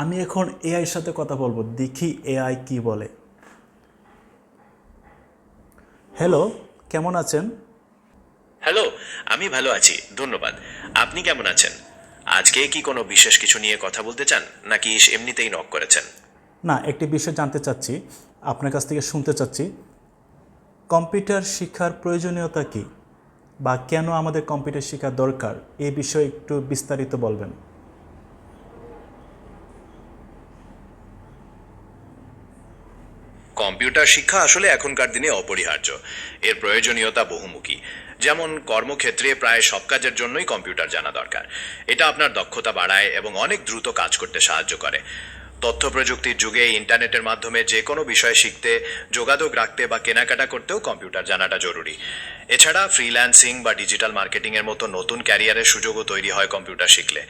আমি এখন এআইয়ের সাথে কথা বলবো, দেখি এআই কি বলে। হ্যালো, কেমন আছেন? হ্যালো, আমি ভালো আছি, ধন্যবাদ। আপনি কেমন আছেন? আজকে কি কোনো বিশেষ কিছু নিয়ে কথা বলতে চান, নাকি এমনিতেই নক করেছেন? না, একটি বিষয় জানতে চাচ্ছি, আপনার কাছ থেকে শুনতে চাচ্ছি। কম্পিউটার শিক্ষার প্রয়োজনীয়তা কী, বা কেন আমাদের কম্পিউটার শেখা দরকার, এই বিষয়ে একটু বিস্তারিত বলবেন। কম্পিউটার শিক্ষা আসলে এখনকার দিনে অপরিহার্য। এর প্রয়োজনীয়তা বহুমুখী। যেমন কর্মক্ষেত্রে প্রায় সব কাজের জন্যই কম্পিউটার জানা দরকার। এটা আপনার দক্ষতা বাড়ায় এবং অনেক দ্রুত কাজ করতে সাহায্য করে। তথ্য প্রযুক্তির যুগে ইন্টারনেটের মাধ্যমে যে কোনো বিষয় শিখতে, যোগাযোগ রাখতে বা কেনাকাটা করতেও কম্পিউটার জানাটা জরুরি। এছাড়া ফ্রিল্যান্সিং বা ডিজিটাল মার্কেটিংয়ের মতো নতুন ক্যারিয়ারের সুযোগও তৈরি হয় কম্পিউটার শিখলে।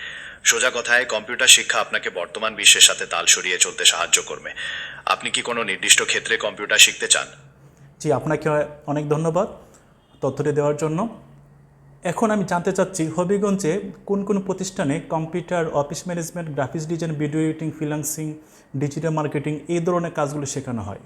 সোজা কথায়, কম্পিউটার শিক্ষা আপনাকে বর্তমান বিশ্বের সাথে তাল সরিয়ে চলতে সাহায্য করবে। আপনি কি কোনো নির্দিষ্ট ক্ষেত্রে কম্পিউটার শিখতে চান? জি, আপনাকে অনেক ধন্যবাদ তথ্যটি দেওয়ার জন্য। এখন আমি জানতে চাচ্ছি, হবিগঞ্জে কোন কোন প্রতিষ্ঠানে computer, office management, graphics design, video editing, freelancing, digital marketing এই ধরনের কাজগুলো শেখানো হয়?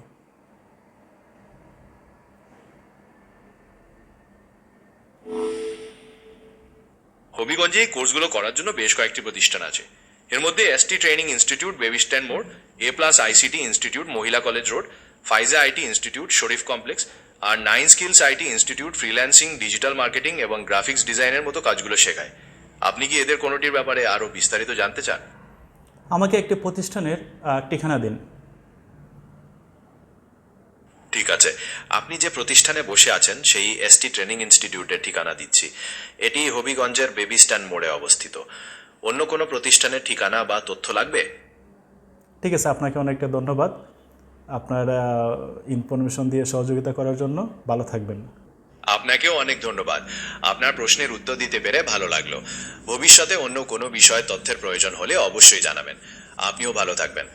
হবিগঞ্জে এই কোর্সগুলো করার জন্য বেশ কয়েকটি প্রতিষ্ঠান আছে। এর মধ্যে ST training institute, baby stand মোড়, A+ আইসিটি ইনস্টিটিউট, মহিলা college road, Faiza IT institute, Sharif complex, আর 9 skills IT institute freelancing, digital marketing এবং গ্রাফিক্স ডিজাইনের মতো কাজগুলো শেখায়। আপনি কি এদের কোনোটির ব্যাপারে আরও বিস্তারিত জানতে চান? আমাকে একটি প্রতিষ্ঠানের ঠিকানা দিন। ঠিক আছে, আপনি যে প্রতিষ্ঠানে বসে আছেন সেই এসটি ট্রেনিং ইনস্টিটিউটের ঠিকানা দিচ্ছি। এটি হবিগঞ্জের বেবি স্ট্যান্ড মোড়ে অবস্থিত। অন্য কোনো প্রতিষ্ঠানের ঠিকানা বা তথ্য লাগবে? ঠিক আছে, আপনাকে অনেকটা ধন্যবাদ আপনার ইনফরমেশন দিয়ে সহযোগিতা করার জন্য। ভালো থাকবেন। আপনাকেও অনেক ধন্যবাদ। আপনার প্রশ্নের উত্তর দিতে পেরে ভালো লাগলো। ভবিষ্যতে অন্য কোনো বিষয়ে তথ্যের প্রয়োজন হলে অবশ্যই জানাবেন। আপনিও ভালো থাকবেন।